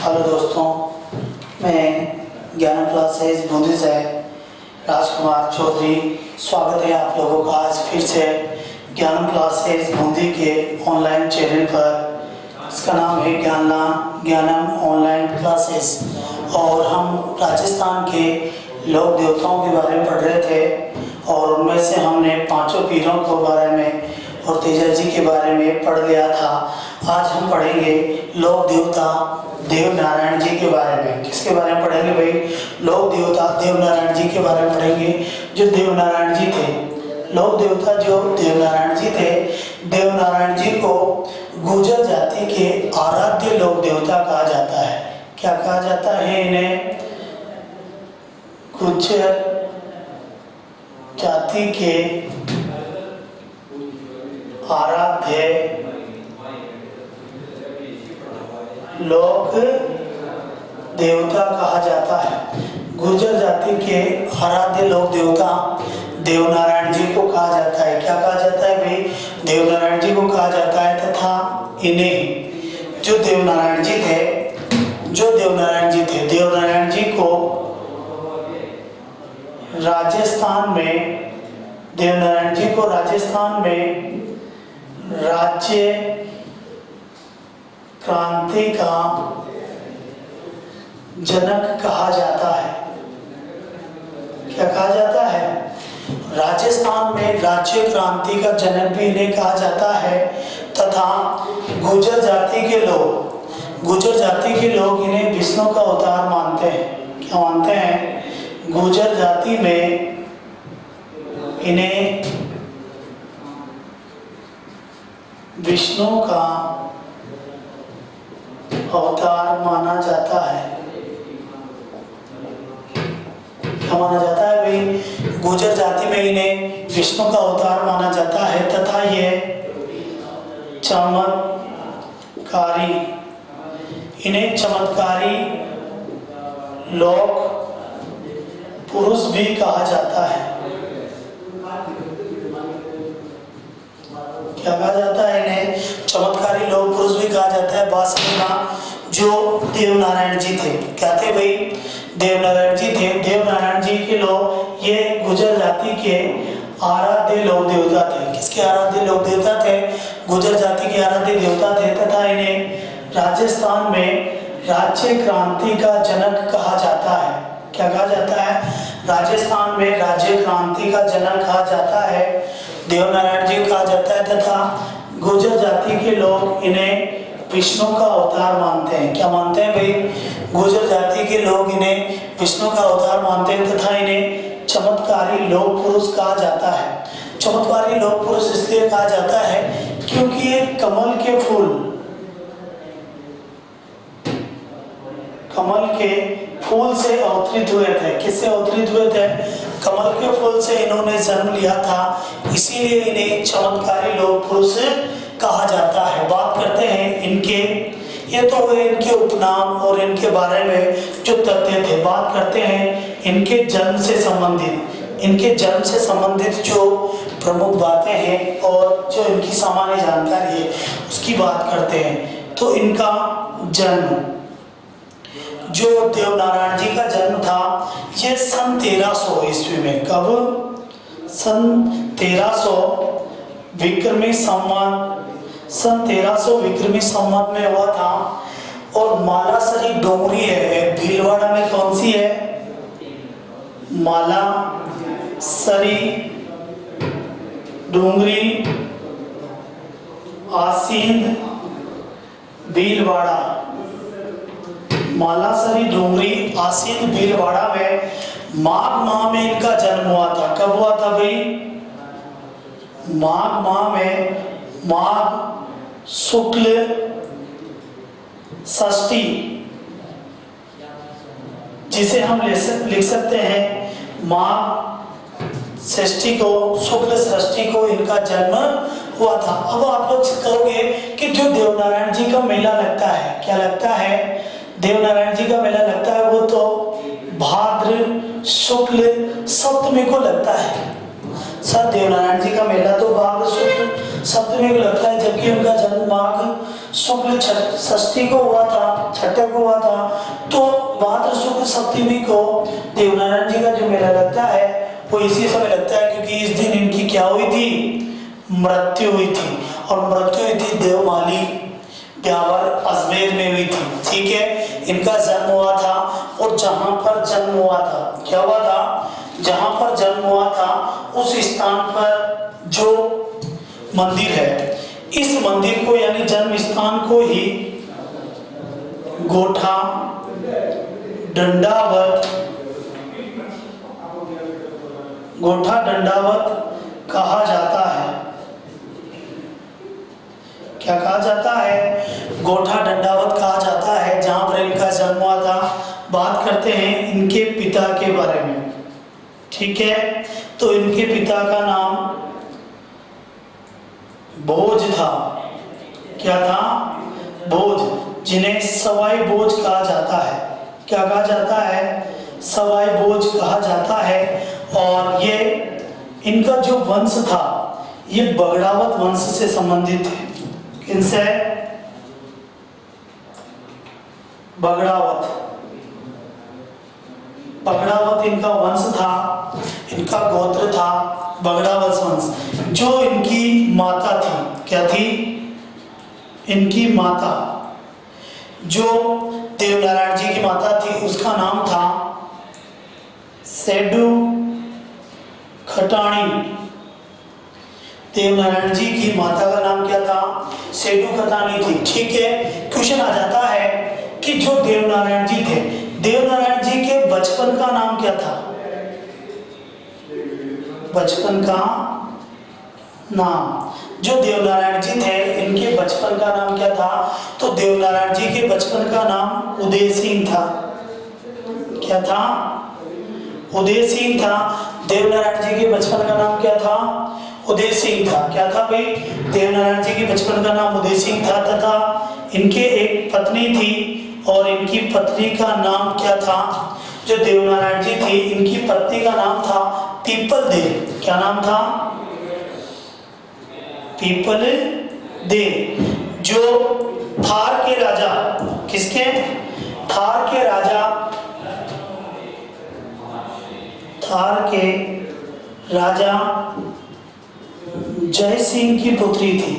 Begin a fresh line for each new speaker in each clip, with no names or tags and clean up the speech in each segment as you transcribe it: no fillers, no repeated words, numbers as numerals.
Hello दोस्तों, मैं ज्ञानम क्लासेस बूंदी से राजकुमार चौधरी। स्वागत है आप लोगों का आज फिर से ज्ञानम क्लासेस बूंदी के ऑनलाइन चैनल पर। इसका नाम है ज्ञानम ऑनलाइन क्लासेस और हम राजस्थान के लोक देवताओं के बारे में पढ़ रहे थे और उनमें से हमने पांचों पीरों के बारे में और तेजा जी के बारे में पढ़ लिया था। आज हम पढ़ेंगे लोक देवता देव नारायण जी के बारे में। किसके बारे में पढ़ेंगे भाई? लोक देवता देव नारायण जी के बारे में पढ़ेंगे, जो देव नारायण जी थे। लोक देवता जो देव नारायण जी थे, देव नारायण जी को गुर्जर जाति के आराध्य लोक देवता कहा जाता है। क्या कहा जाता है इन्हें? गुर्जर जाति के आराध्य लोक देवता कहा जाता है। गुर्जर जाति के आराध्य लोक देवता देव नारायण जी को कहा जाता है। क्या कहा जाता है भाई? देव नारायण जी को कहा जाता है। तथा इन्हें जो देव नारायण जी थे, देव नारायण जी को राजस्थान में राज्य क्रांति का जनक कहा जाता है। क्या कहा जाता है? राजस्थान में राज्य क्रांति का जनक भी इन्हें कहा जाता है। तथा गुर्जर जाति के लोग इन्हें विष्णु का अवतार मानते हैं। क्या मानते हैं? गुर्जर जाति में इन्हें विष्णु का अवतार माना जाता है। क्या माना जाता है भाई? गुर्जर जाति में इन्हें विष्णु का अवतार माना जाता है। तथा ये चमत्कारी लोक पुरुष भी कहा जाता है। क्या कहा जाता है इन्हें? चमत्कारी लोक पुरुष भी कहा जाता है। बात समझना, जो देव नारायण जी थे, क्या थे भाई? देव नारायण जी थे। देव नारायण जी के लोग ये गुर्जर जाति के आराध्य लोक देवता थे। किसके आराध्य लोक देवता थे? गुर्जर जाति के आराध्य देवता थे। तथा इन्हें राजस्थान में राज्य क्रांति का जनक कहा जाता है। क्या कहा जाता है? राजस्थान में राज्य क्रांति का जनक कहा जाता है, देव नारायण जी कहा जाता है। तथा गुर्जर जाति के लोग इन्हें विष्णु का अवतार मानते हैं। क्या मानते हैं भाई? गुर्जर जाति के लोग इन्हें विष्णु का अवतार मानते हैं। तथा इन्हें चमत्कारी लोक पुरुष कहा जाता है। चमत्कारी लोक पुरुष इसलिए कहा जाता है क्योंकि ये कमल के फूल से अवतरित हुए थे। किससे अवतरित हुए थे? कमल के फूल से इन्होंने जन्म लिया था, इसीलिए इन्हें चमत्कारी लोक पुरुष कहा जाता है। बात करते हैं इनके, ये तो हुए इनके उपनाम और इनके बारे में जो तथ्य थे। बात करते हैं इनके जन्म से संबंधित जो प्रमुख बातें हैं और जो इनकी सामान्य जानकारी है उसकी बात करते हैं। तो इनका जन्म, जो देव नारायण जी का जन्म था, ये सन 1300 ईस्वी में। कब? सन 1300 विक्रमी संवत में हुआ था। और मालासरी डोंगरी है भीलवाड़ा में। कौन सी है? मालासरी डोंगरी आसींद भीलवाड़ा। मालासरी डोंगरी आसीन भीलवाड़ा में माघ माह में इनका जन्म हुआ था। कब हुआ था भाई? माघ माह में, माघ शुक्ल षष्ठी, जिसे हम लिख सकते हैं माघ षष्ठी को, शुक्ल षष्ठी को इनका जन्म हुआ था। अब आप लोग कहोगे कि जो देव नारायण जी का मेला लगता है, क्या लगता है? देव नारायण जी का मेला लगता है वो तो भाद्र शुक्ल सप्तमी को लगता है। सर, देव नारायण जी का मेला तो भाद्र शुक्ल सप्तमी को लगता है, जबकि उनका जन्म माघ शुक्ल षष्ठी को हुआ था, छठे को हुआ था। तो भाद्र शुक्ल सप्तमी को देवनारायण जी का जो मेला लगता है वो इसी समय लगता है, क्योंकि इस दिन इनकी क्या हुई थी, मृत्यु हुई थी। और मृत्यु हुई थी देवमाली ब्यावर अजमेर में हुई थी। ठीक है, इनका जन्म हुआ था और जहां पर जन्म हुआ था, क्या हुआ था, जहां पर जन्म हुआ था उस स्थान पर जो मंदिर है, इस मंदिर को यानी जन्म स्थान को ही गोठा दंडावत, गोठा दंडावत कहा जाता है। क्या कहा जाता है, गोठा दंडावत कहा जाता है, जहां पर इनका जन्म हुआ था। बात करते हैं इनके पिता के बारे में। ठीक है, तो इनके पिता का नाम भोज था। क्या था, भोज, जिन्हें सवाई भोज कहा जाता है। क्या कहा जाता है, सवाई भोज कहा जाता है। और ये इनका जो वंश था ये बगड़ावत वंश से संबंधित है। किनसे, बगड़ावत, बगड़ावत इनका वंश था, इनका गोत्र था बगड़ावत वंश। जो इनकी माता थी, क्या थी, इनकी माता, जो देवनारायण जी की माता थी उसका नाम था सेडू खटाणी। देवनारायण जी की माता का नाम क्या था, सेडू खटाणी थी। ठीक है, क्वेश्चन आ जाता है कि जो देवनारायण जी थे, देवनारायण जी के बचपन का नाम क्या था, बचपन का नाम, जो देवनारायण जी थे इनके बचपन का नाम क्या था, तो देवनारायण जी के बचपन का नाम उदय सिंह था। क्या था, उदय सिंह था। देवनारायण जी के बचपन का नाम क्या था, उदय सिंह था। क्या था भाई, देवनारायण जी के बचपन का नाम उदय सिंह था, तथा इनके एक पत्नी थी और इनकी पत्नी का नाम क्या था, जो देवनारायण जी थी इनकी पत्नी का नाम था पीपल देव। क्या नाम था, पीपल देव, जो थार के राजा, किसके, थार के राजा, थार के राजा जय सिंह की पुत्री थी।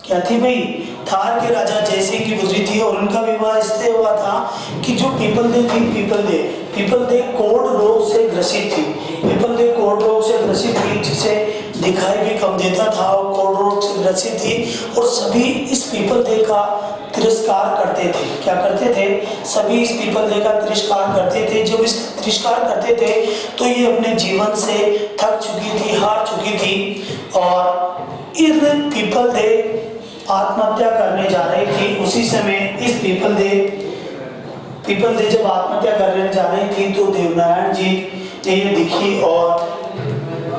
क्या थी भाई, थार के राजा जय सिंह की पुत्री थी। और उनका विवाह इससे हुआ था कि जो पीपल देव थी, पीपल देव कोढ़ रोग से ग्रसित थी। पीपल देव कोढ़ रोग से ग्रसित थी, जिसे दिखाई भी कम देता था और कोढ़ रोग से ग्रसित थी। और सभी इस पीपल देव का तिरस्कार करते थे। क्या करते थे, सभी इस पीपल देव का तिरस्कार करते थे। जब इसका तिरस्कार करते थे तो ये अपने जीवन से थक चुकी थी, हार चुकी थी और इस पीपल देव आत्महत्या करने जा रही थी। उसी समय इस पीपल देव जब आत्महत्या करने जा रही थी तो देवनारायण जी ने ये दिखी और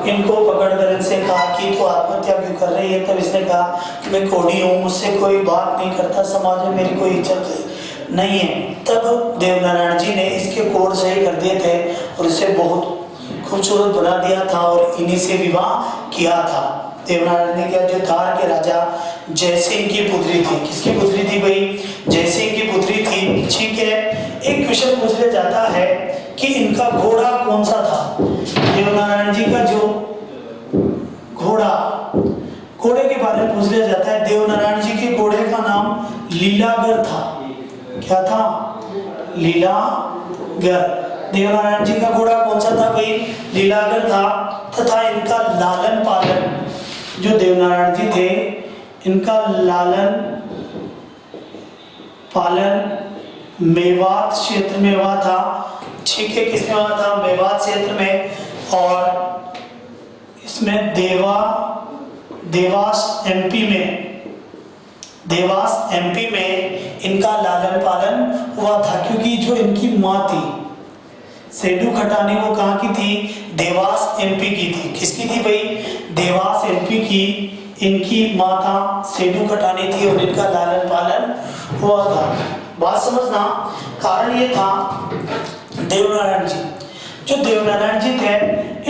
इनको पकड़कर इनसे कहा कि तो आत्महत्या क्यों कर रही है। तब इसने कहा कि मैं कोढ़ी हूँ, मुझसे कोई बात नहीं करता, समाज में मेरी कोई इज्जत नहीं है। तब देवनारायण जी ने इसके कोढ़ सही कर दिए थे और इसे बहुत खूबसूरत बना दिया था और इन्हीं से विवाह किया था। देवनारायण ने क्या, जो थार के राजा जयसिंह की पुत्री थी। किसकी पुत्री थी भाई, जयसिंह की पुत्री थी। ठीक है, एक क्वेश्चन पूछ लिया जाता है कि इनका घोड़ा कौन सा था। देवनारायण जी का जो घोड़े के बारे में पूछ लिया जाता है। देवनारायण जी के घोड़े का नाम लीलागर था। क्या था, लीलागर। देवनारायण जी का घोड़ा कौन सा था भाई, लीलागर था। तथा इनका लालन पालन, जो देवनारायण जी थे इनका लालन पालन मेवात क्षेत्र में हुआ था। ठीक है, किसमें हुआ था, मेवात क्षेत्र में। और इसमें देवास एमपी में इनका लालन पालन हुआ था। क्योंकि जो इनकी माँ थी सेडू खटानी, वो कहाँ की थी, देवास एमपी की थी। किसकी थी भाई, देवास एमपी की इनकी माता सेडू खटानी थी और इनका लालन पालन हुआ था। बात समझना, कारण ये था देवनारायण जी, जो देवनारायण जी थे,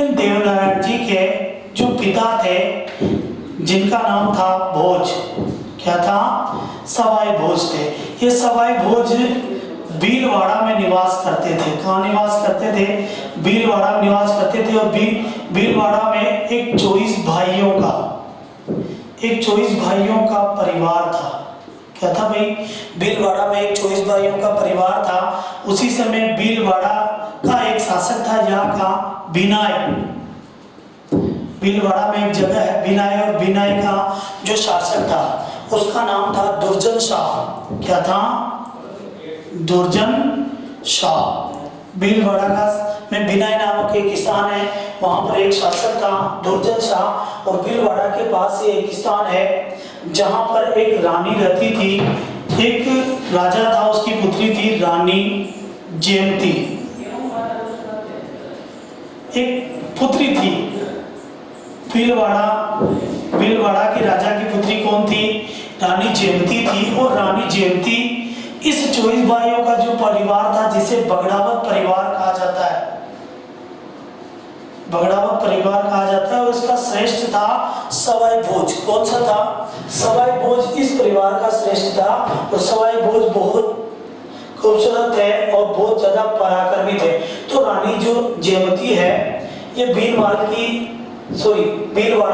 इन देवनारायण जी के जो पिता थे जिनका नाम था भोज। क्या था? सवाई भोज थे। ये सवाई भोज भीलवाड़ा में निवास करते थे। कहाँ निवास करते थे? भीलवाड़ा में निवास करते थे। और भीलवाड़ा में एक 24 भाइयों का परिवार था। क्या था भाई? भीलवाड़ा में एक 24 भाइयों का परिवार था। उसी समय भीलवाड़ा का एक शासक था, यहाँ का बिनाय। भीलवाड़ा में एक जगह है बिनाय, और बिनाय का जो शासक था उसका नाम था दुर्जन शाह। क्या था? दुर्जन शाह। भीलवाड़ा का में बिनाय नामक एक स्थान है, वहां पर एक शासक था दुर्जन शाह। और भीलवाड़ा के पास ये एक स्थान है जहां पर एक रानी रहती थी। एक राजा था, उसकी पुत्री थी रानी जयंती। एक पुत्री थी। भीलवाड़ा के राजा की पुत्री कौन थी? रानी जयंती थी। और रानी जयंती इस 24 भाइयों का जो परिवार था, जिसे बगड़ावत परिवार कहा जाता है, बगड़ावत परिवार कहा जाता है, और इसका श्रेष्ठ था सवाई भोज। कौन सा था? सवाई भोज इस परिवार का श्रेष्ठ था। और सवाई भोज बहुत खूबसूरत है और बहुत ज्यादा पराक्रमी थे। तो रानी जो जयमती है, ये भीलवाड़ा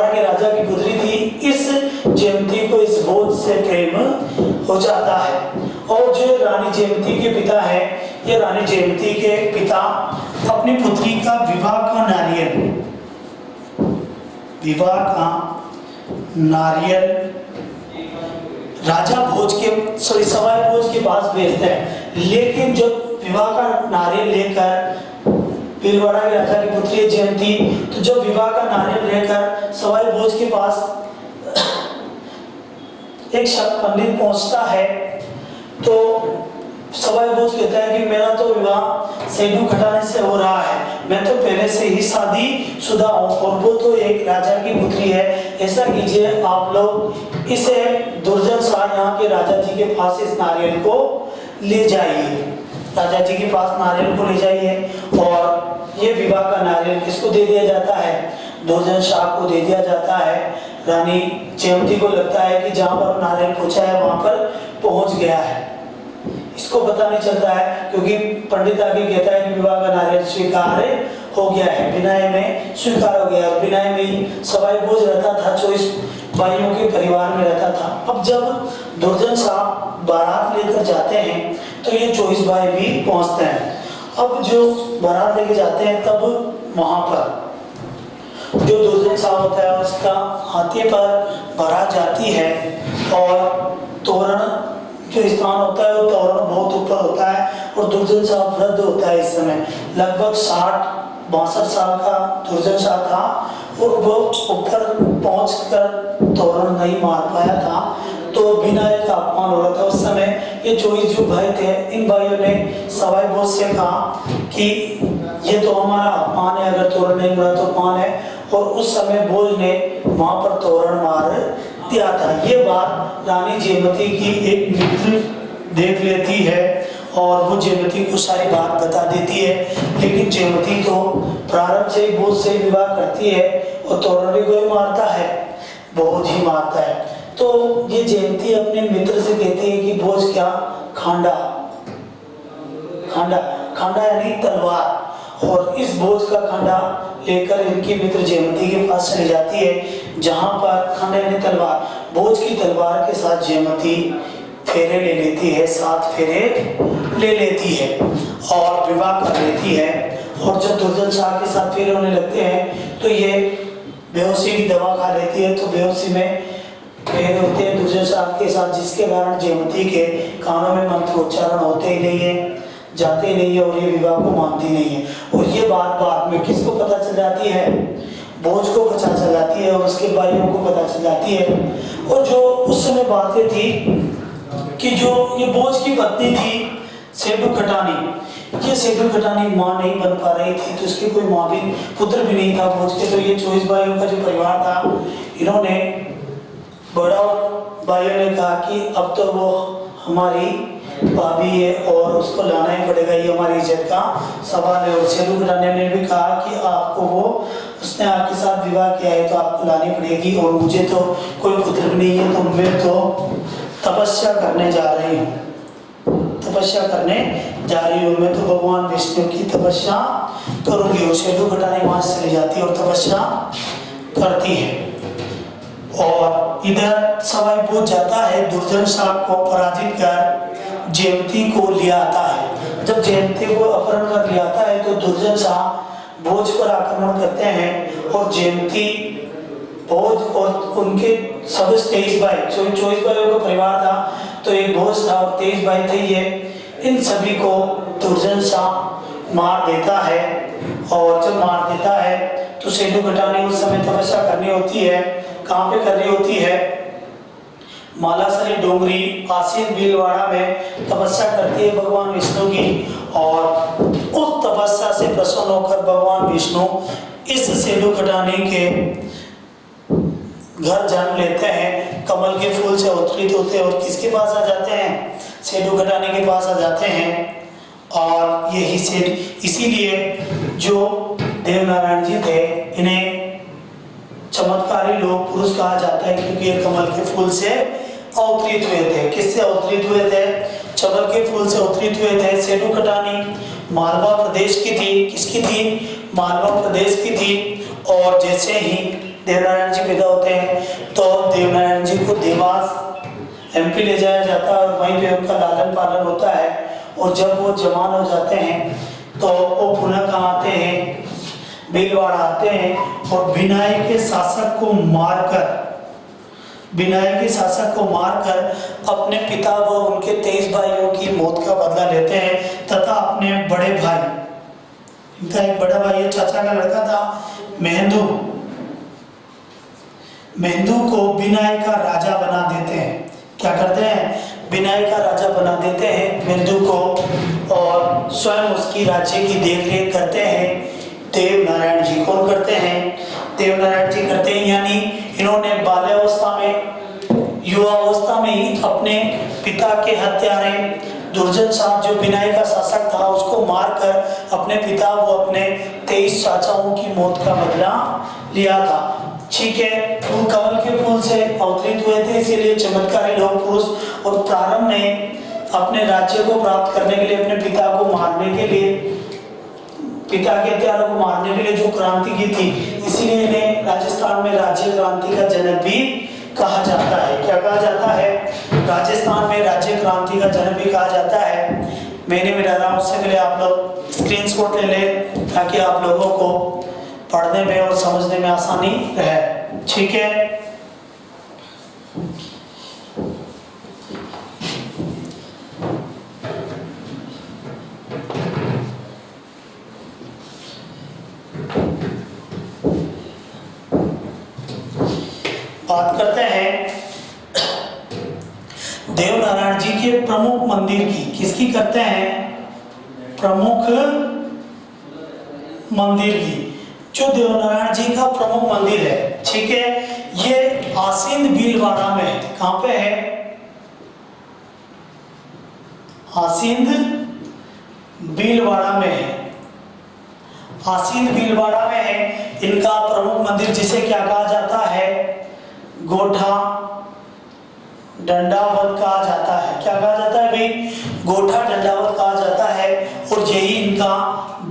के राजा की पुत्री थी। इस जयमती को इस भोज से प्रेम हो जाता है। और जो रानी जयमती के पिता है, ये रानी जयमती के पिता अपनी पुत्री का विवाह का नारियल राजा भोज के सवाई भोज के पास भेजते हैं। लेकिन जब विवाह का नारियल लेकर भीलवाड़ा के राजा की पुत्री जयंती, तो जब विवाह का नारियल लेकर सवाई भोज के पास एक पंडित पहुंचता है, तो सवाई भोज कहता है कि मेरा तो विवाह सेठू खटाने से हो रहा है, मैं तो पहले से ही शादी शुदा हूँ, और वो तो एक राजा की पुत्री है। ऐसा कीजिए, आप लोग इसे दुर्जन शाह यहाँ के राजा जी के पास इस नारियल को ले जाइए। राजा जी के पास नारियल को ले जाइए। और ये विवाह का नारियल किसको दे दिया जाता है? दुर्जन शाह को दे दिया जाता है। रानी जयमती को लगता है कि जहाँ पर नारियल पहुंचा है वहां पर पहुंच गया है। इसको पता नहीं चलता है, क्योंकि पंडित आगे कहता है कि विवाह का नारियल स्वीकार हो गया है, बिनाय में स्वीकार हो गया। बिनाय में सवाई भोज रहता था, 24 भाइयों के परिवार में रहता था। अब जब दुर्जन शाह बारात लेकर जाते हैं, तो ये 24 भाई भी पहुंचते हैं। अब जो बारात लेके जाते हैं, तब वहां पर जो दुर्जन शाह होता है, उसका हाथी पर बारात जाती है। और तोरण जो स्थान होता है, वो तोरण बहुत ऊपर होता है। और दुर्जन शाह वृद्ध होता है, इस समय लगभग 60-62 साल का दुर्जन शाह था। और वो ऊपर पहुंचकर तोरण नहीं मार पाया था, तो बिनाय का अपमान हो रहा था। उस समय ये 24 जो भाई थे, इन भाइयों ने सवाई भोज से कहा कि ये तो हमारा अपमान है, अगर तोरण नहीं मिला तो अपमान है। और उस समय भोज ने वहां पर तोरण मार दिया था। ये बात रानी जयमती की एक मित्र देख लेती है, और वो जयमती को सारी बात बता देती है। लेकिन जयमती तो प्रारंभ से ही भोज से विवाह करती है, और तोरण भी कोई मारता है, भोज ही मारता है। तो ये जयंती अपने मित्र से कहती है कि भोज क्या? खांडा यानी तलवार। और इस भोज का खांडा लेकर इनकी मित्र जयमती के पास चली जाती है, जहां पर खांडा यानी तलवार, भोज की तलवार के साथ जयमती फेरे ले लेती है, 7 फेरे ले लेती है और विवाह कर लेती है। और जब दुर्जन शाह के साथ फेरे होने लगते हैं, तो ये बेहोशी की दवा खा लेती है। तो बेहोशी में फेरे होते हैं दुर्जन शाह के साथ, जिसके कारण जयमती के कानों में मंत्रोच्चारण होते ही नहीं है, जाते ही नहीं है, और ये विवाह को मानती नहीं है। और ये बात बाद में किसको पता चल जाती है? भोज को पता चल जाती है, और उसके भाइयों को पता चल जाती है। और जो उस समय बातें थी कि जो ये भोज की पत्नी थी सेठू खटानी, ये सेठू खटानी माँ नहीं बन पा रही थी, तो उसकी कोई माँ भी, पुत्र भी नहीं था भोज के। तो ये 24 भाइयों का जो परिवार था, इन्होंने बड़ा भाइयों ने कहा कि अब तो वो हमारी भाभी है और उसको लाना ही पड़ेगा, ये हमारी इज्जत का सवाल है। और सेलू घराने ने भी कहा कि आपको वो उसने आपके साथ विवाह किया है तो आपको लानी पड़ेगी, और मुझे तो कोई पुत्र भी नहीं है, तो मैं तो तपस्या करने जा रही हूँ, तपस्या करने जा रही हूँ, मैं तो भगवान विष्णु की तपस्या करूँगी। और सेलू घटाने वहाँ से चली जाती है और तपस्या करती है। और इधर सवाई बोझ जाता है, दुर्जन शाह को पराजित कर जयंती को ले आता है। जब जयंती को अपहरण कर ले आता है तो दुर्जन शाह भोज पर आक्रमण करते हैं, और जयंती भोज और उनके सब 23 भाई, 24 भाइयों का परिवार था, तो एक भोज था और 23 भाई थे ये, इन सभी को दुर्जन शाह मार देता है। और जब मार देता है तो सेलू घटानी उस समय तपस्या करनी होती है। कहाँ पे करनी होती है? मालासरी डोंगरी आसीन भीलवाड़ा में तपस्या करती है भगवान विष्णु की, और उस तपस्या से प्रसन्न होकर भगवान विष्णु इस सेलू घटानी के घर जन्म लेते हैं, कमल के फूल से अवतरित होते हैं और किसके पास आ जाते हैं? सेलू घटानी के पास आ जाते हैं। और यही से इसीलिए जो देवनारायण जी थे इन्हें चमत्कारी लोग पुरुष कहा जाता है, क्योंकि ये कमल के फूल से अवतरित हुए थे। किससे अवतरित हुए थे? कमल के फूल से अवतरित हुए थे। सेलू घटानी मालवा प्रदेश की थी। किसकी थी? मालवा प्रदेश की थी। और जैसे ही देवनारायण जी पैदा होते हैं तो देवनारायण जी को देवास एमपी ले जाया जाता है और वहीं पे उनका लालन पालन होता है। और जब वो जवान हो जाते हैं तो वो पुनः कहाँ आते हैं? भीलवाड़ा आते हैं और बिनाई के शासक को मारकर अपने पिता व उनके 23 भाइयों की मौत का बदला लेते हैं, तथा अपने बड़े भाई, इनका एक बड़ा भाई है, चाचा का लड़का था मेहंदू को बिनाई का राजा बना देते हैं। क्या करते हैं? बिनाई का राजा बना देते हैं मेहंदू को, और स्वयं उसकी राज्य की देखरेख करते हैं देवनारायण जी। कौन करते हैं? देवनारायण जी करते हैं। यानी इन्होंने बाल्यावस्था में, युवावस्था में ही अपने पिता के हत्यारे दुर्जन शाह जो बिनाई का शासक था उसको मारकर अपने पिता व अपने 23 चाचाओं की मौत का बदला लिया था। ठीक है, वो कमल के फूल से अवतरित हुए थे, इसीलिए चमत्कारी लोग पुरुष। और प्रारंभ में अपने राज्य को प्राप्त करने के लिए, अपने पिता को मारने के लिए, पिता के हत्यारों को मारने के लिए जो क्रांति की थी, इसीलिए इन्हें राजस्थान में राज्य क्रांति का जनक भी कहा जाता है। क्या कहा जाता है? राजस्थान में राज्य क्रांति का जनक भी कहा जाता है। मैंने मिला रहा हूँ, उससे पहले आप लोग स्क्रीनशॉट ले लें ताकि आप लोगों को पढ़ने में और समझने में आसानी रहे। ठीक है, बात करते हैं देवनारायण जी के प्रमुख मंदिर की। किसकी करते हैं? प्रमुख मंदिर की। जो देवनारायण जी का प्रमुख मंदिर है, ठीक है, ये आसीन भीलवाड़ा में है। कहां पे है? आसीन भीलवाड़ा में है। आसीन भीलवाड़ा में है इनका प्रमुख मंदिर, जिसे क्या कहा जाता है? गोठा दंडावत कहा जाता है। क्या कहा जाता है भाई? गोठा दंडावत कहा जाता है। और यही इनका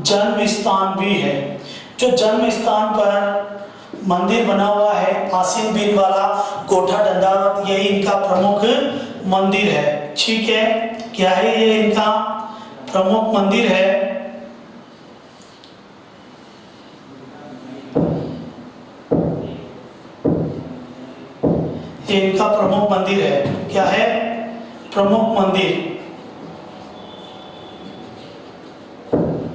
जन्म स्थान भी है। जो जन्म स्थान पर मंदिर बना हुआ है आसीन भीलवाड़ा गोठा दंडावत, यही इनका प्रमुख मंदिर है। ठीक है, क्या है ये? इनका प्रमुख मंदिर है। ये इनका प्रमुख मंदिर है। क्या है? प्रमुख मंदिर।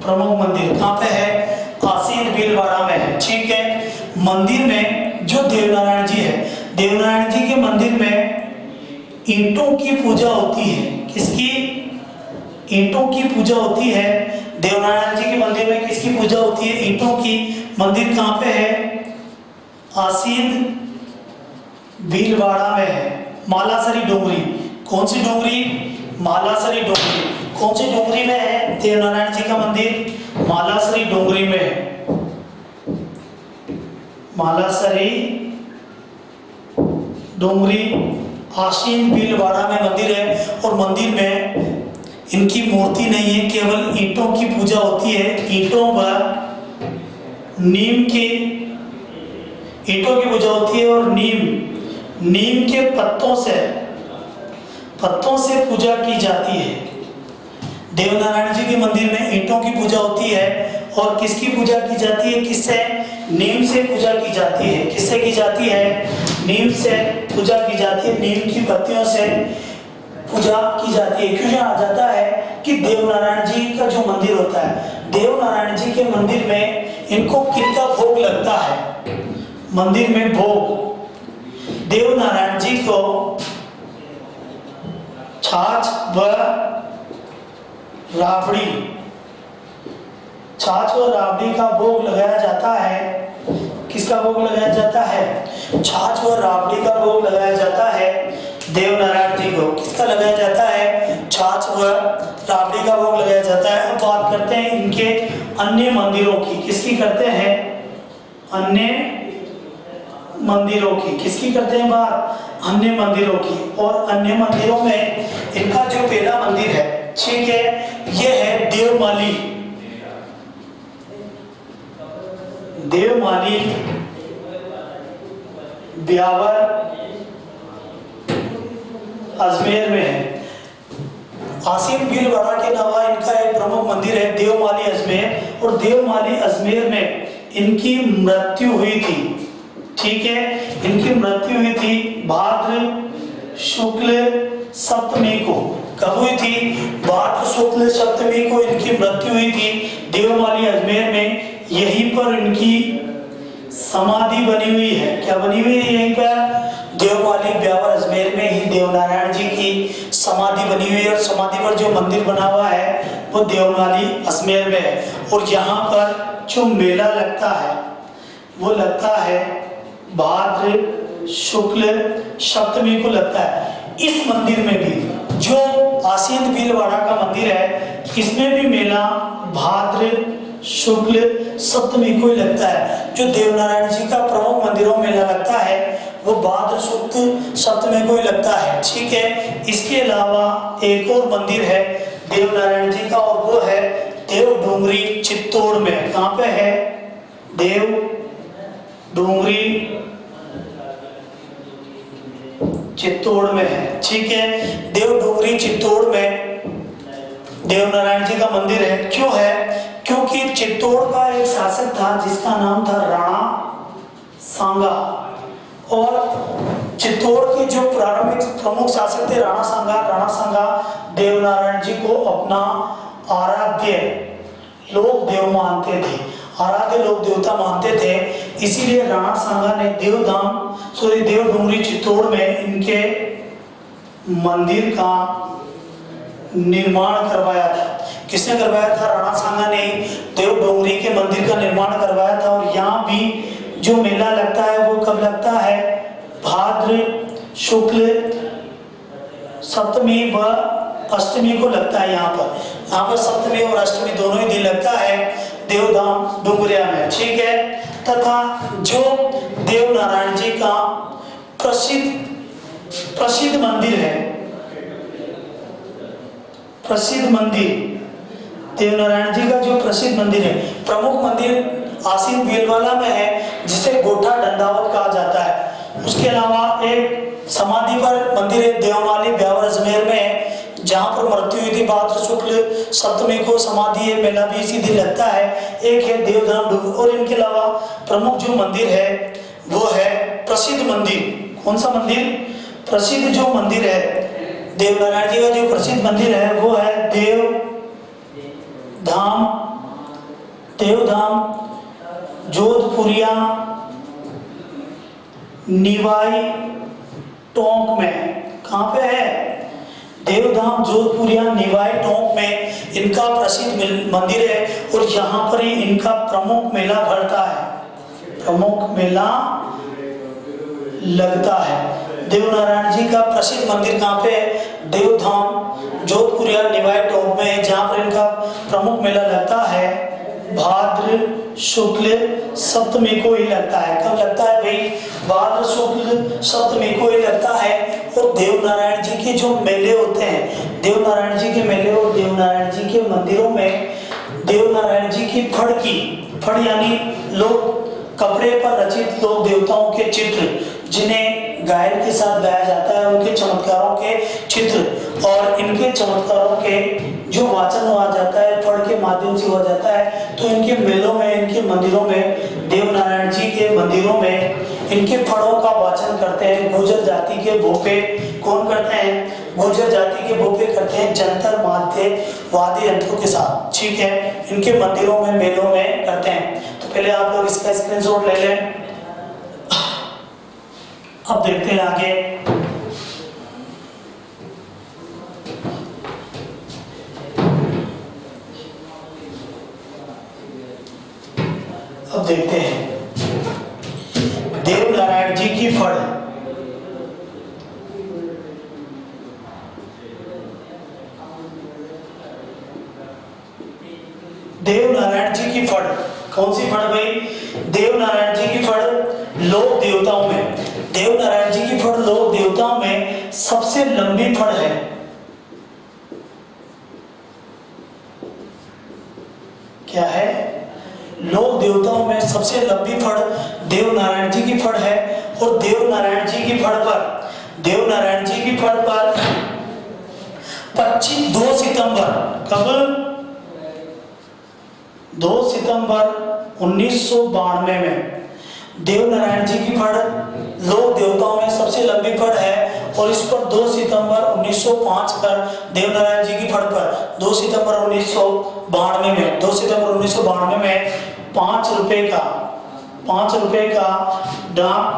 प्रमुख मंदिर कहाँ पे है? आसीन भीलवाड़ा में है। ठीक है, मंदिर में जो देवनारायण जी है, देवनारायण जी के मंदिर में ईंटों की पूजा होती है। किसकी? ईंटों की पूजा होती है। देवनारायण जी के मंदिर में किसकी पूजा होती है? ईंटों की। मंदिर कहाँ पे है? आसीन भीलवाड़ा में है। मालासरी डोंगरी। कौन सी डोंगरी? मालासरी डोंगरी। कौन सी डोंगरी में है देवनारायण जी का मंदिर? मालासरी डोंगरी में है। मालासरी डोंगरी आसीन भीलवाड़ा में मंदिर है। और मंदिर में इनकी मूर्ति नहीं है, केवल ईंटों की पूजा होती है। ईंटों पर नीम की ईंटों की पूजा होती है और नीम के पत्तों से पूजा की जाती है। देवनारायण जी के मंदिर में ईंटों की पूजा होती है और किसकी पूजा की जाती है? किससे? नीम से पूजा की जाती है। किससे की जाती है? नीम से पूजा की जाती है। नीम की पत्तियों से पूजा की जाती है। क्यों? यहाँ आ जाता है कि देवनारायण जी का जो मंदिर होता है, देवनारायण जी के मंदिर में इनको कितना भोग लगता है? मंदिर में भोग देवनारायण जी को छाछ व राबड़ी का भोग लगाया जाता है। किसका भोग लगाया जाता है? छाछ व राबड़ी का भोग लगाया जाता है देवनारायण जी को। किसका लगाया जाता है? छाछ व राबड़ी का भोग लगाया जाता है। अब बात करते हैं इनके अन्य मंदिरों की। किसकी करते हैं? अन्य मंदिरों की। किसकी करते हैं बात? अन्य मंदिरों की। और अन्य मंदिरों में इनका जो पहला मंदिर है, ठीक है, ये है देवमाली ब्यावर अजमेर में है। आसीम भीलवाड़ा के अलावा इनका एक प्रमुख मंदिर है देवमाली अजमेर। और देवमाली अजमेर में इनकी मृत्यु हुई थी। ठीक है, इनकी मृत्यु हुई थी भाद्र शुक्ल सप्तमी को। कब हुई थी? भाद्र शुक्ल सप्तमी को इनकी मृत्यु हुई थी देवमाली अजमेर में। यहीं पर इनकी समाधि बनी हुई है। क्या बनी हुई है? यहीं पर देवमाली ब्यावर अजमेर में ही देवनारायण जी की समाधि बनी हुई है। और समाधि पर जो मंदिर बना हुआ है वो देवमाली अजमेर में है। और यहाँ पर जो मेला लगता है वो लगता है भाद्र शुक्ल सप्तमी को लगता है। इस मंदिर में भी जो आसीन भीलवाड़ा का मंदिर है, इसमें भी मेला भाद्र शुक्ल सप्तमी को ही लगता है। जो देवनारायण जी का प्रमुख मंदिरों में मेला लगता है वो भाद्र शुक्ल सप्तमी को ही लगता है। ठीक है, इसके अलावा एक और मंदिर है देवनारायण जी का और वो है देव डोंगरी चित्तौड़ में। कहाँ पे है? देव डोंगरी चित्तौड़ में है। ठीक है, देव डोंगरी चित्तौड़ में देवनारायण जी का मंदिर है। क्यों है? क्योंकि चित्तौड़ का एक शासक था जिसका नाम था राणा सांगा। और चित्तौड़ के जो प्रारंभिक प्रमुख शासक थे राणा सांगा देवनारायण जी को अपना आराध्य लोक देव मानते थे, आराध्य लोक देवता मानते थे। इसीलिए राणा सांगा ने देव डोंगरी चित्तौड़ में इनके मंदिर का निर्माण करवाया था। किसने करवाया था? राणा सांगा ने देव डोंगरी के मंदिर का निर्माण करवाया था। और यहाँ भी जो मेला लगता है वो कब लगता है? भाद्र शुक्ल सप्तमी व अष्टमी को लगता है। यहाँ पर सप्तमी और अष्टमी दोनों ही दिन लगता है देवधाम डोंगरिया में। ठीक है, तथा जो देवनारायण जी का प्रसिद्ध मंदिर है, प्रसिद्ध मंदिर देवनारायण जी का जो प्रसिद्ध मंदिर है, प्रमुख मंदिर आसीन भीलवाड़ा में है जिसे गोठा दंडावत कहा जाता है। उसके अलावा एक समाधि पर मंदिर है देवमाली ब्यावर अजमेर में है, जहाँ पर मृत्यु हुई थी भाद्र शुक्ल सप्तमी को। समाधि है, मेला भी इसी दिन लगता है। एक है देवधाम डोंगरी। और इनके अलावा प्रमुख जो मंदिर है वो है प्रसिद्ध मंदिर। कौन सा मंदिर? प्रसिद्ध जो मंदिर है देवनारायण जी का जो प्रसिद्ध मंदिर है वो है देवधाम जोधपुरिया निवाई टोंक में। कहाँ पे है? देवधाम जोधपुरिया निवाई टोंक में इनका प्रसिद्ध मंदिर है। और यहाँ पर ही इनका प्रमुख मेला भरता है, प्रमुख मेला लगता है। देवनारायण जी का प्रसिद्ध मंदिर कहाँ पे है? देवधाम जोधपुर या निवाई टॉप में है, जहाँ पर इनका प्रमुख मेला लगता है भाद्र शुक्ल सप्तमी को ही लगता है। कब लगता है भाई? भाद्र शुक्ल सप्तमी को ही लगता है। और देवनारायण जी के जो मेले होते हैं, देवनारायण जी के मेले और देवनारायण जी के मंदिरों में देवनारायण जी की फड़ यानी लोग कपड़े पर रचित लोक देवताओं के चित्र, जिन्हें गायन के साथ गाया जाता है, उनके चमत्कारों के चित्र और इनके चमत्कारों के जो वाचन हुआ जाता है फड़ के माध्यम से हुआ जाता है। तो इनके मेलों में, इनके मंदिरों में, देवनारायण जी के मंदिरों में इनके फड़ों का वाचन करते हैं गुर्जर जाति के भोपे। कौन करते हैं? गुर्जर जाति के भोपे करते हैं जंतर माध्य वाद्य यंत्रों के साथ। ठीक है, इनके मंदिरों में, मेलों में करते हैं। तो पहले आप लोग इसका स्क्रीनशॉट ले लें। अब देखते हैं आगे। अब देखते हैं देवनारायण जी की फड़। देवनारायण जी की फड़ कौन सी फड़ भाई? देवनारायण जी की फड़ लोक देवताओं में, देवनारायण जी की फड़ लोक देवताओं में सबसे लंबी फड़ है। क्या है? लोक देवताओं में सबसे लंबी फड़ देवनारायण जी की फड़ है। और देवनारायण जी की फड़ पर, देवनारायण जी की फड़ पर 2 सितंबर, कब? 2 सितंबर 1992 में देवनारायण जी की फड़ लोक देवताओं में सबसे लंबी फड़ है। और इस पर 2 सितंबर 1905 पर देवनारायण जी की फड़ पर 2 सितंबर 1992 में 2 सितंबर 1992 में 5 रुपए का डाक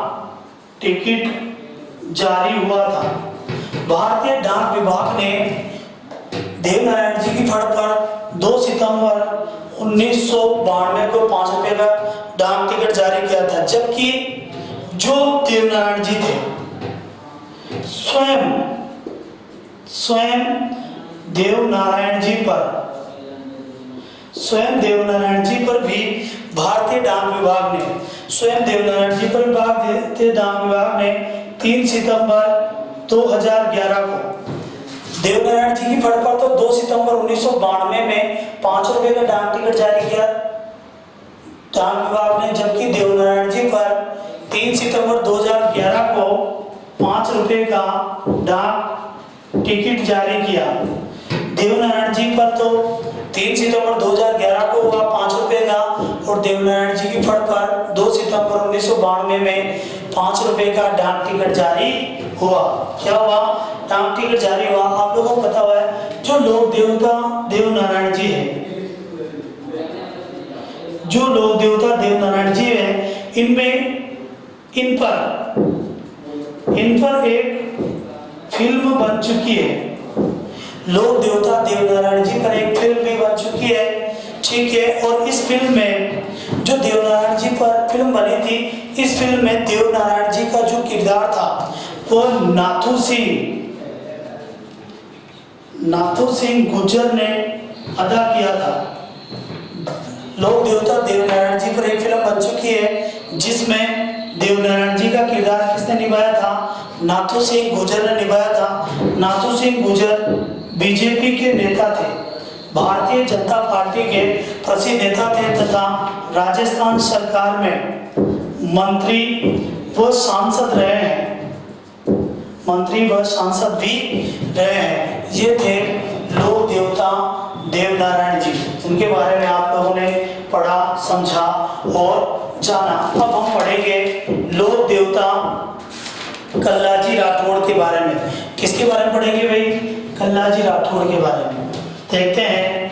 टिकट जारी हुआ था। भारतीय डाक विभाग ने देवनारायण जी की फड़ पर 2 सितंबर 1992 को 5 रुपए का डाक टिकट जारी किया था। जबकि जो देवनारायण जी थे, स्वयं देवनारायण जी पर भी भारतीय डाक विभाग ने, स्वयं देवनारायण जी पर भारतीय डाक विभाग ने 3 सितंबर 2011 को देवनारायण जी की फड़ पर तो 2 सितंबर 1992 में 5 रुपए का डाक टिकट जारी किया डाक विभाग ने, जबकि देवनारायण जी पर 3 सितंबर 2011 को 5 रुपए का डाक टिकट जारी किया। देवनारायण जी पर तो 3 सितंबर 2011 को हुआ 5 रुपए का, और देवनारायण जी की फड़ पर 2 सितंबर 1992 में 5 रुपए का डाक टिकट जारी हुआ। क्या हुआ? डाक टिकट जारी हुआ। आप लोगों को पता हुआ है जो लोक देवता देवनारायण जी है, जो लोक देवता देवनारायण जी है, इन पर एक फिल्म बन चुकी है। लोक देवता देवनारायण जी पर एक फिल्म भी बन चुकी है। ठीक है, और इस फिल्म में जो देवनारायण जी पर फिल्म बनी थी, इस फिल्म में देवनारायण जी का जो किरदार था वो नाथू सिंह गुर्जर ने अदा किया था। लोक देवता देवनारायण जी पर एक फिल्म बन चुकी है जिसमें देवनारायण जी का किरदार किसने निभाया था? नाथू सिंह गुर्जर ने निभाया था। नाथू सिंह गुर्जर बीजेपी के नेता थे, भारतीय जनता पार्टी के प्रसिद्ध नेता थे तथा राजस्थान सरकार में मंत्री व सांसद रहे हैं, मंत्री व सांसद भी रहे हैं। ये थे लोक देवता देवनारायण जी, जिनके बारे में आप लोगों ने पढ़ा, समझा और जाना। अब हम पढ़ेंगे लोक देवता कल्लाजी राठौड़ के बारे में। किसके बारे में पढ़ेंगे भाई? कल्लाजी राठौड़ के बारे में। देखते हैं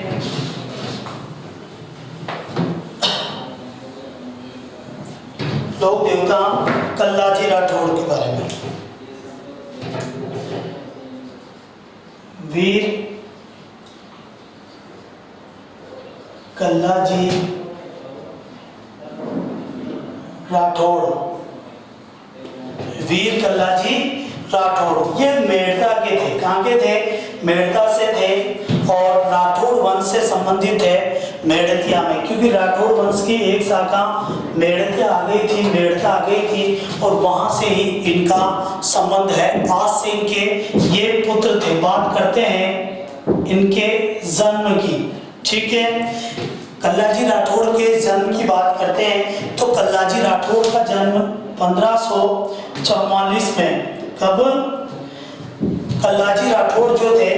लोक देवता कल्लाजी राठौड़ के बारे में। वीर कल्लाजी राठौड़, वीर कल्लाजी राठौड़ ये मेड़ता के थे। कहाँ के थे? मेड़ता से थे और राठौड़ वंश से संबंधित है मेड़तिया में, क्योंकि राठौड़ वंश की एक शाखा मेड़तिया आ गई थी, मेड़ता आ गई थी और वहां से ही इनका संबंध है। आज सिंह के ये पुत्र थे। बात करते हैं इनके जन्म की, ठीक है। कल्लाजी राठौड़ के जन्म की बात करते हैं तो कल्लाजी राठौड़ का जन्म 1544 में। कब? कल्लाजी राठौड़ जो थे,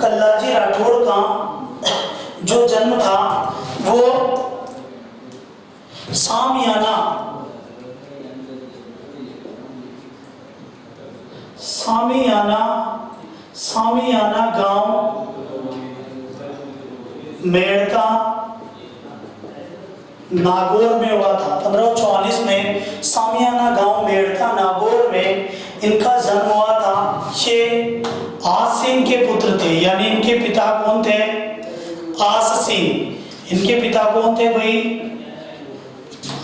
कल्लाजी राठौड़ का जो जन्म था वो सामियाना गांव मेड़ता नागौर में हुआ था। 1544 में सामियाना गांव मेड़ता नागौर में इनका जन्म हुआ था। ये आस सिंह के पुत्र थे, यानी इनके पिता कौन थे? आस सिंह। इनके पिता कौन थे भाई?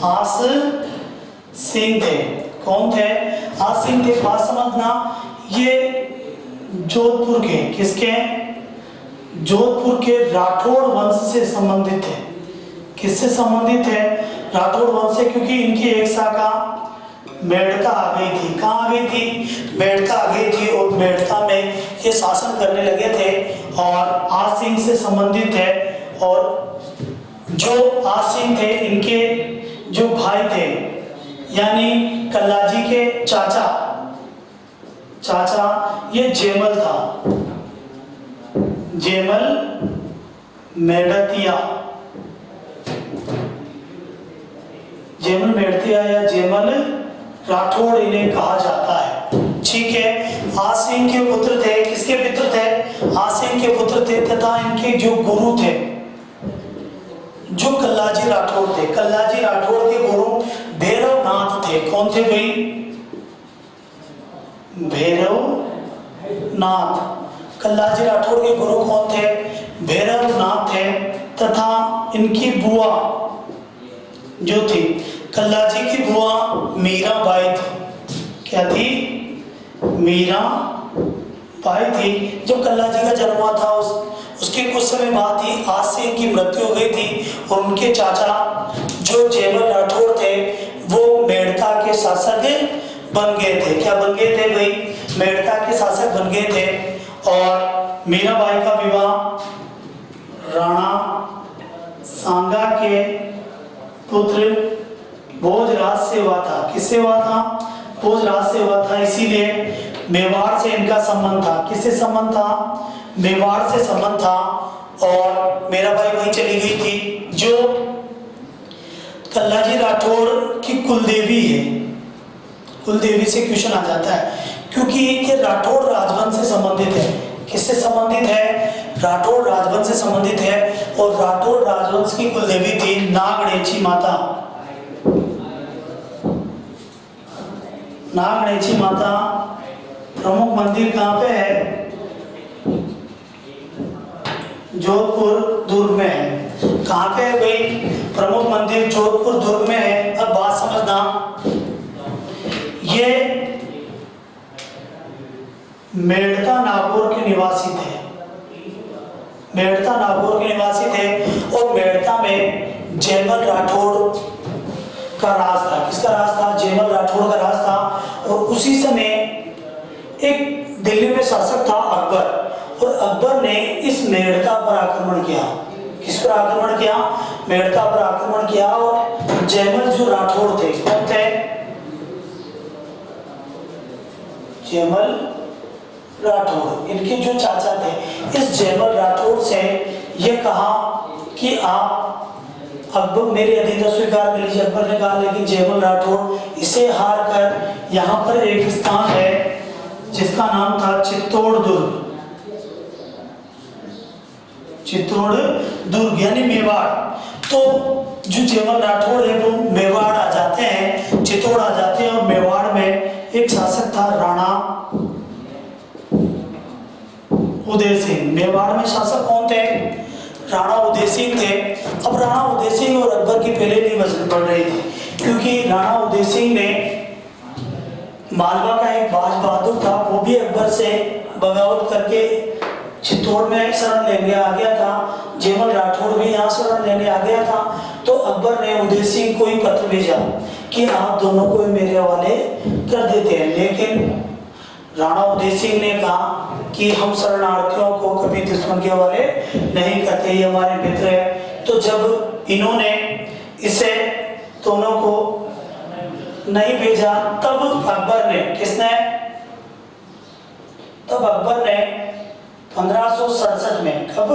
आस सिंह थे। कौन थे? आस सिंह थे। बात समझना, ये जोधपुर के, किसके? जोधपुर के राठौड़ वंश से संबंधित थे। किससे संबंधित है? राठौड़ वंश से, क्योंकि इनकी एक शाखा मेड़ता आ गई थी। कहाँ आ गई थी? मेड़ता आ गई थी और मेड़ता में ये शासन करने लगे थे और आस सिंह से संबंधित है। और जो आस सिंह थे, इनके जो भाई थे, यानी कल्लाजी के चाचा ये जेमल था, जेमल मेड़तिया, जेमल मेड़तिया या जेमल राठौड़ इन्हें कहा जाता है, ठीक है। आस सिंह के पुत्र थे। किसके पुत्र थे? आस सिंह के पुत्र थे तथा इनके जो गुरु थे, जो कल्लाजी राठौड़ थे, कल्लाजी राठौड़ के गुरु भैरवनाथ थे। कौन थे भाई? भैरवनाथ। कल्लाजी राठौड़ के गुरु कौन थे? भैरवनाथ थे तथा इनकी बुआ जो थी, कल्लाजी की बुआ मीराबाई थी। क्या थी? मीराबाई थी। जब कल्लाजी का जन्म हुआ था उसके कुछ समय बाद ही आस सिंह की मृत्यु हो गई थी और उनके चाचा जो जेमल राठौड़ थे वो मेड़ता के शासक बन गए थे। क्या बन गए थे भाई? मेड़ता के शासक बन गए थे। और मीराबाई का विवाह राणा सांगा के पुत्र भोजराज से हुआ था। किससे हुआ था? भोजराज से हुआ था। इसीलिए मेवाड़ से इनका संबंध था। किससे संबंध था? मेवाड़ से संबंध था। और मीराबाई वहीं चली गई थी जो कल्लाजी राठौड़ की कुलदेवी है। कुलदेवी से क्वेश्चन आ जाता है क्योंकि ये राठौड़ राजवंश से संबंधित है। किससे संबंधित है? राठौड़ राजवंश से संबंधित है। और राठौड़ राजवंश की कुलदेवी थी नागणेची माता। नागणेची माता प्रमुख मंदिर कहाँ पे है? जोधपुर दुर्ग में है। कहाँ पे है भाई? प्रमुख मंदिर जोधपुर दुर्ग में है। अब बात समझना, ये मेड़ता नागौर के निवासी थे। मेड़ता नागौर के निवासी थे और मेड़ता में जेमल राठौड़ का राज था। किसका राज था? जेमल राठौड़ का राज था। और उसी समय एक दिल्ली में शासक था अकबर, और अकबर ने इस मेड़ता पर आक्रमण किया। किस पर आक्रमण किया? मेड़ता पर आक्रमण किया। और जेमल जो राठौड़ थे, कौन थे? जेमल राठौड़, इनके जो चाचा थे। इस जेमल राठौड़ से ये कहा कि आप अकबर मेरी अधीनता स्वीकार कर लीजिए। अकबर ने कहा लेकिन जेमल राठौड़ इसे हार कर यहाँ पर एक स्थान है जिसका नाम था चित्तौड़ दुर्ग। चित्तौड़ दुर्ग यानी मेवाड़। तो जो जेमल राठौड़ है वो मेवाड़ आ जाते हैं, चित्तौड़ आ जाते हैं। और मेवाड़ में एक शासक था राणा उदय सिंह। मेवाड़ में शासक कौन थे? राणा उदय सिंह थे। अब राणा उदय सिंह और अकबर की पहले नहीं बन रही थी, क्योंकि राणा उदय सिंह ने मालवा का एक बाज बहादुर था, वो भी अकबर से बगावत करके चित्तौड़ में शरण लेने आ गया था। जेमल राठौड़ भी यहाँ शरण लेने आ गया था। तो अकबर ने उदय सिंह को ही पत्र भेजा कि आप दोनों को मेरे हवाले कर देते हैं, लेकिन राणा उदय सिंह ने कहा कि हम शरणार्थियों को कभी दुश्मन के हवाले नहीं करते, ये हमारे मित्र है। तो जब इन्होंने इसे दोनों को नहीं भेजा, तब अकबर ने तब अकबर ने 1567 में, कब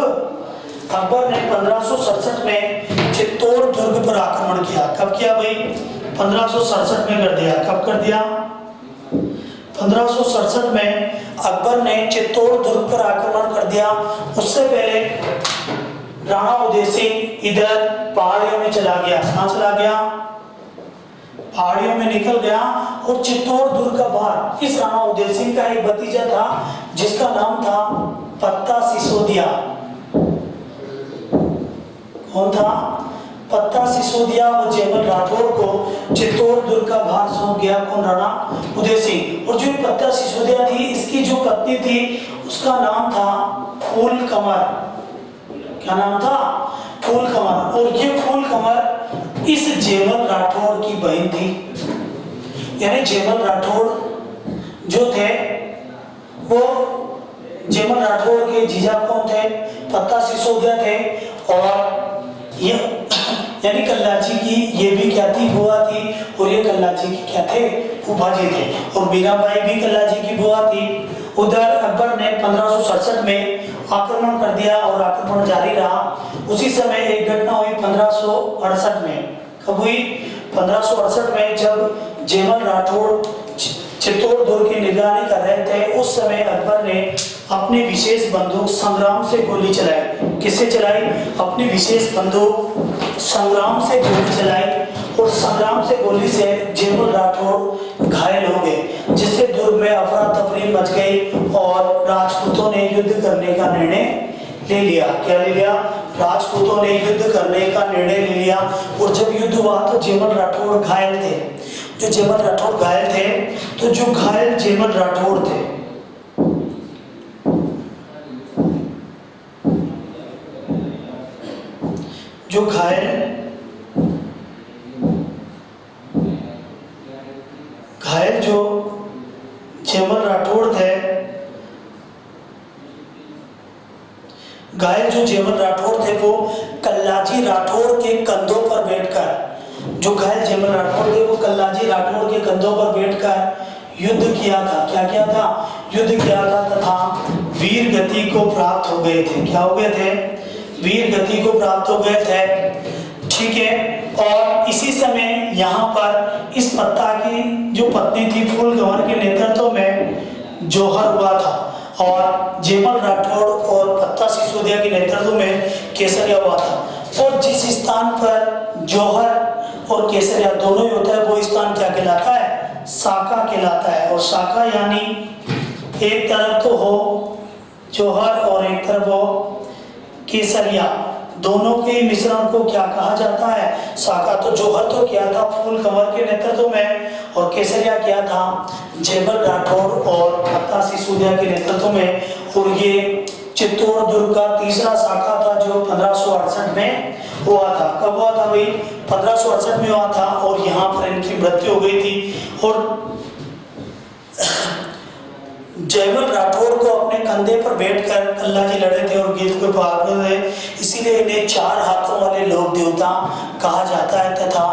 अकबर ने 1567 में चित्तौड़ दुर्ग पर आक्रमण किया। कब किया भाई? 1567 में कर दिया। कब कर दिया? 1567 में अकबर ने चित्तौड़ दुर्ग पर आक्रमण कर दिया। उससे पहले राणा उदय सिंह इधर पहाड़ियों में चला गया। कहाँ चला गया? पहाड़ियों में निकल गया और चित्तौड़ दुर्ग का भार इस राणा उदय सिंह का एक भतीजा था जिसका नाम था पत्ता सिसोदिया। कौन था? पत्ता सिसोदिया व जेमल राठौड़ को चित्तौड़ दुर्ग का भार सौंप गया। कौन? राणा उदय सिंह। और जो पत्ता सिसोदिया थी, इसकी जो पत्नी थी उसका नाम था फूल कमर। क्या नाम था? फूल कमर। और ये फूल कमर इस जेमल राठौड़ की बहन थी। यानी जेमल राठौड़ जो थे वो जेमल राठौड़ के जीजा कौन थे? पत्ता सिसोदिया थे। और ये यानी कल्लाची की ये भी क्या थी? बुआ थी। और ये कल्लाची की क्या थे? फूफा जी थे। और मीराबाई भी कल्लाची की बुआ थी। उधर अकबर ने 1567 में आक्रमण कर दिया और आक्रमण जारी रहा। उसी समय एक घटना हुई 1568 में। कब हुई? 1568 में, जब जेमल राठौड़ चित्तौड़ दुर्ग की निगरानी कर रहे थे। उस समय अकबर ने अपनी विशेष बंदूक संग्राम से गोली चलाई। किससे चलाई? अपनी विशेष बंदूक संग्राम से गोली चलाई। और संग्राम से गोली से जेमल राठौड़ घायल हो गए, जिससे दुर्ग में अफरा तफरी मच गई और राजपूतों ने युद्ध करने का निर्णय ले लिया। क्या ले लिया? राजपूतों ने युद्ध करने का निर्णय ले लिया। और जब युद्ध हुआ तो जेमल राठौड़ घायल थे। जो जेमल राठौड़ घायल थे, तो जो घायल जेमल राठौड़ थे, जो घायल जो जेमल राठौड़ थे, घायल जो जेमल राठौड़ थे वो कल्लाजी राठौड़ के कंधों पर बैठकर, जो घायल जेमल राठौड़ थे वो कल्लाजी राठौड़ के कंधों पर बैठकर युद्ध किया था। क्या किया था? युद्ध किया था तथा वीर गति को प्राप्त हो गए थे। क्या हो गए थे? वीर गति को प्राप्त हो गए थे। ठीक है। और इसी समय यहाँ पर इस पत्ता की जो पत्नी थी फूल कंवर के नेतृत्व में जौहर हुआ था, और जेमल राठौड़ और पत्ता सिसोदिया के नेतृत्व में केसरिया हुआ था। और जिस स्थान पर जौहर और केसरिया दोनों ही होता है वो स्थान क्या कहलाता है? साका कहलाता है। और साका यानी एक तरफ तो हो जौहर और एक तरफ हो केसरिया, दोनों के मिश्रण को क्या कहा जाता है? साका। तो जौहर तो क्या था? फूल कंवर के नेतृत्व में। और केसरिया क्या था? जेमल राठौड़ और पत्ता सिसोदिया के नेतृत्व में। और ये चित्तौड़ दुर्ग का तीसरा शाखा था जो 1568 में हुआ था। कब हुआ था भाई? 1568 में हुआ था। और यहाँ पर इनकी मृत्यु हो गई थी। और जेमल राठौड़ को अपने कंधे पर बैठकर कल्लाजी लड़े थे और गीत को पार थे, इसीलिए इन्हें 4 हाथों वाले लोक देवता कहा जाता है तथा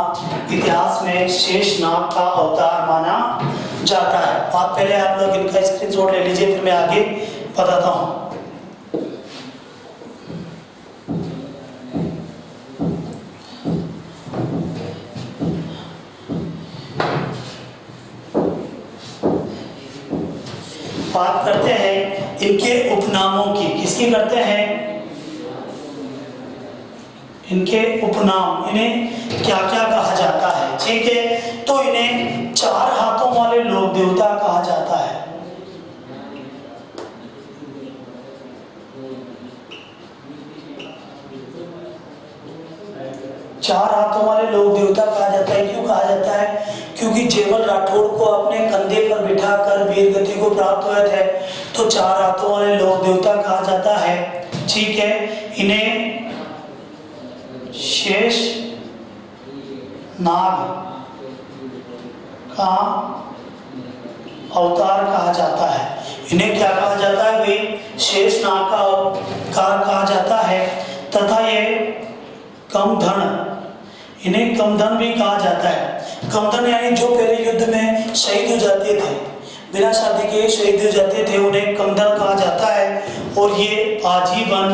इतिहास में शेष नाग का अवतार माना जाता है। आप पहले आप लोग इनका स्क्रीनशॉट ले लीजिए, फिर मैं आगे बताता हूँ। बात करते हैं इनके उपनामों की। किसकी करते हैं? इनके उपनाम, इन्हें क्या क्या कहा जाता है? ठीक है। तो इन्हें 4 हाथों वाले लोक देवता कहा जाता है। चार हाथों वाले लोक देवता कहा जाता है। क्यों कहा जाता है? क्योंकि क्योंकि जेवल राठौड़ को अपने कंधे पर बिठाकर वीर गति को प्राप्त हुए थे, तो चार हाथों वाले लोक देवता कहा जाता है। ठीक है, इन्हें शेष नाग का अवतार कहा जाता है। इन्हें क्या कहा जाता है भाई? शेष नाग का अवतार कहा जाता है। तथा ये कमधन, इन्हें कमधन भी कहा जाता है। कमधन यानी जो पहले युद्ध में शहीद हो जाते थे, बिना शादी के शहीद हो जाते थे, उन्हें कमधन कहा जाता है। और ये आजीवन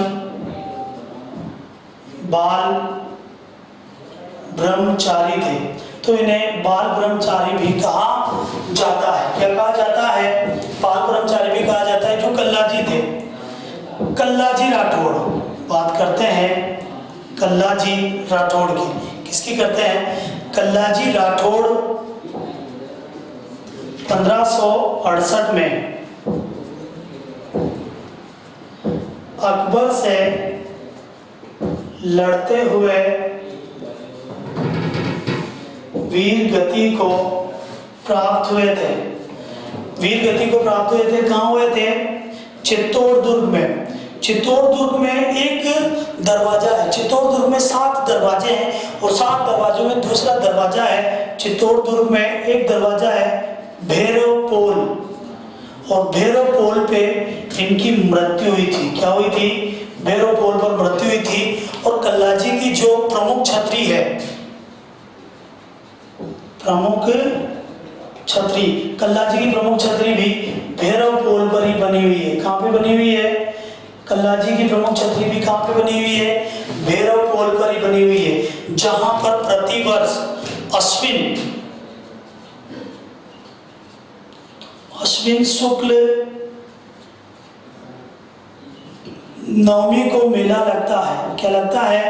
बाल ब्रह्मचारी थे, तो इन्हें बाल ब्रह्मचारी भी कहा जाता है। क्या कहा जाता है? बाल ब्रह्मचारी भी कहा जाता है। जो कल्लाजी थे, कल्लाजी राठौड़, बात करते हैं कल्लाजी राठौड़ की। किसकी करते हैं? कल्लाजी राठौड़ 1568 में अकबर से लड़ते हुए वीर गति को प्राप्त हुए थे। वीर गति को प्राप्त हुए थे, कहाँ हुए थे? चित्तौड़ दुर्ग में। चित्तौड़ दुर्ग में एक दरवाजा है। चित्तौड़ दुर्ग में 7 दरवाजे हैं और 7 दरवाजों में दूसरा दरवाजा है। चित्तौड़ दुर्ग में एक दरवाजा है भैरव पोल, और भैरव पोल पे इनकी मृत्यु हुई थी। क्या हुई थी? भैरव पोल पर मृत्यु हुई थी। और कल्लाजी की जो प्रमुख छतरी है, प्रमुख छतरी, कल्लाजी की प्रमुख छतरी भी भैरव पोल पर ही बनी हुई है। कहाँ पे बनी हुई है? कल्लाजी की प्रमुख छतरी भी कहाँ पे बनी हुई है? भैरव पोल पर ही बनी हुई है, जहां पर प्रतिवर्ष अश्विन शुक्ल नवमी को मेला लगता है। क्या लगता है?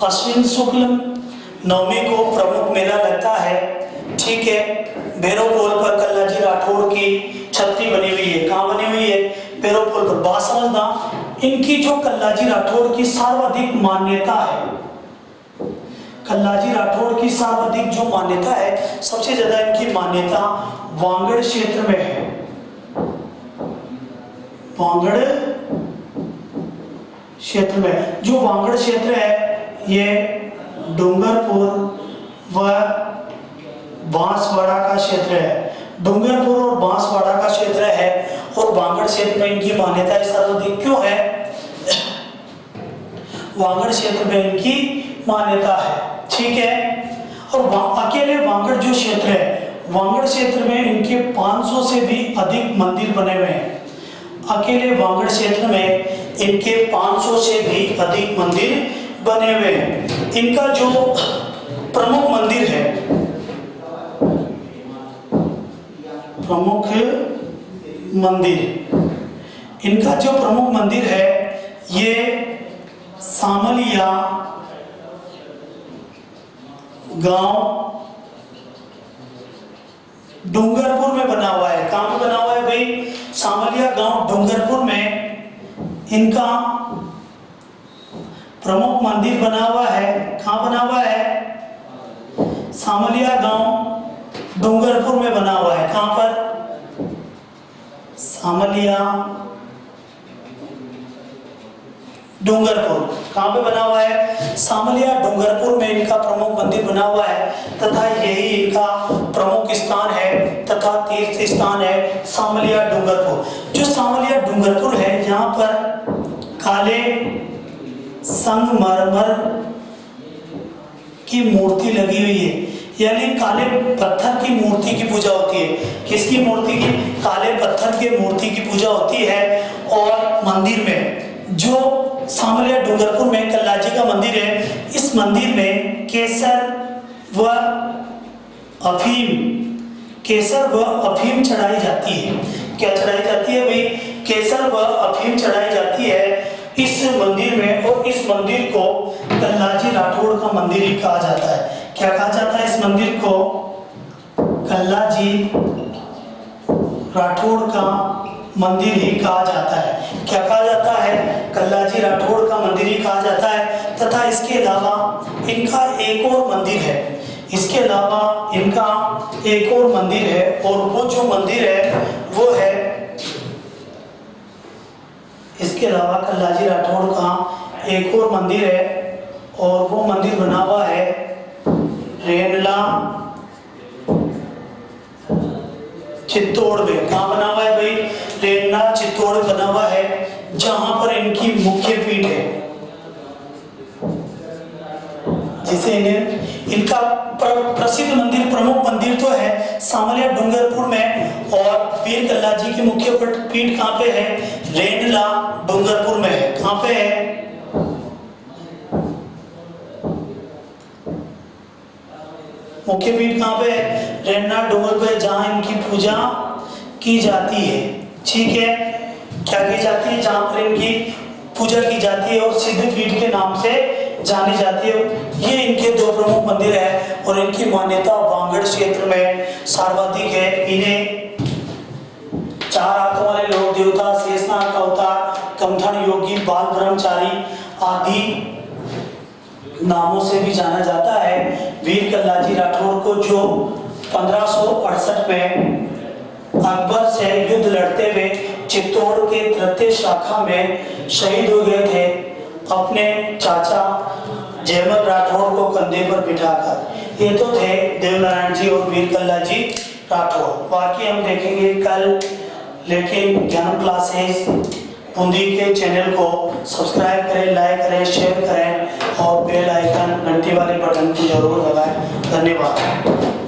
अश्विन शुक्ल नवमी को प्रमुख मेला लगता है। ठीक है, भैरव पोल पर कल्लाजी राठौड़ की छतरी बनी हुई है। कहाँ बनी हुई है? भैरव पोल पर। बात समझना, इनकी जो कल्लाजी राठौड़ की सर्वाधिक मान्यता है, कल्लाजी राठौड़ की सर्वाधिक जो मान्यता है, सबसे ज्यादा इनकी मान्यता वांगड़ क्षेत्र में है। वांगड़ क्षेत्र में, जो वांगड़ क्षेत्र है ये डूंगरपुर व बांसवाड़ा का क्षेत्र है। डूंगरपुर और बांसवाड़ा का क्षेत्र है, और वांगड़ क्षेत्र में इनकी मान्यता सर्वाधिक क्यों है? वांगड़ क्षेत्र में इनकी मान्यता है। ठीक है, और अकेले वांगड़ जो क्षेत्र है, वांगड़ क्षेत्र में इनके 500 से भी अधिक मंदिर बने हुए हैं। अकेले वांगड़ क्षेत्र में इनके 500 से भी अधिक मंदिर बने हुए हैं। इनका जो प्रमुख मंदिर है, प्रमुख मंदिर, इनका जो प्रमुख मंदिर है ये सामलिया गांव डूंगरपुर में बना हुआ है। कहाँ पे बना हुआ है भाई? सामलिया गांव डूंगरपुर में इनका प्रमुख मंदिर बना हुआ है। कहाँ बना हुआ है? सामलिया गांव डूंगरपुर में बना हुआ है। कहाँ पर? सामलिया डूंगरपुर। कहाँ पे बना हुआ है? सामलिया डूंगरपुर में इनका प्रमुख मंदिर बना हुआ है, तथा यही इनका प्रमुख स्थान है तथा तीर्थ स्थान है सामलिया डूंगरपुर। जो सामलिया डूंगरपुर है, यहाँ पर काले संगमरमर की मूर्ति लगी हुई है, यानी काले पत्थर की मूर्ति की पूजा होती है। किसकी मूर्ति की? काले पत्थर की मूर्ति की पूजा होती है। और मंदिर में, जो सामलिया डूंगरपुर में कल्लाजी का मंदिर है, इस मंदिर में केसर व अफीम चढ़ाई जाती है। क्या चढ़ाई जाती है भाई? केसर व अफीम चढ़ाई जाती है इस मंदिर में। और इस मंदिर को कल्लाजी राठौड़ का मंदिर ही कहा जाता है। क्या कहा जाता है इस मंदिर को? कल्लाजी राठौड़ का मंदिर ही कहा जाता है। क्या कहा जाता है? कल्लाजी राठौड़ का मंदिर ही कहा जाता है। तथा इसके अलावा इनका एक और मंदिर है। इसके अलावा इनका एक और मंदिर है, और वो जो मंदिर है वो है, इसके अलावा कल्लाजी राठौड़ का एक और मंदिर है, और वो मंदिर बना हुआ है रेनला चित्तौड़ में। कहाँ बना हुआ है भाई? रेनला चित्तौड़ बना हुआ है, जहां पर इनकी मुख्य पीठ है, जिसे इनका प्रसिद्ध मंदिर, प्रमुख मंदिर तो है सामलिया डूंगरपुर में, और वीर कल्ला जी की मुख्य पीठ कहाँ पे है? रेनला डूंगरपुर में है। कहाँ पे है? मुख्य पीठ कहाँ पे है? रेनला डूंगरपुर पे, जहाँ इनकी पूजा की जाती है। ठीक है, क्या की जाती है? जहाँ पर इनकी पूजा की जाती है और सिद्ध पीठ के नाम से जानी जाती है। ये इनके दो प्रमुख मंदिर है, और इनकी मान्यता वांगड़ क्षेत्र में सर्वाधिक है। इन्हें चार हाथों वाले लोक देवता, शेषनाग का अवतार, कमठन योगी, बाल ब्रह्मचारी आदि नामों से भी जाना जाता है। वीर कल्लाजी राठौड़ को, जो 1568 में अकबर से युद्ध लड़ते हुए चित्तौड़ के तृतीय शाखा में शहीद हो गए थे, अपने चाचा जयमल राठौड़ को कंधे पर बिठाकर। ये तो थे देवनारायण जी और वीर कल्लाजी राठौड़। बाकी हम देखेंगे कल, लेकिन ज्ञान क्लासेस बूंदी के चैनल को सब्सक्राइब करें, लाइक करें, शेयर करें, और बेल आइकन घंटी वाले बटन को जरूर दबाएं। धन्यवाद।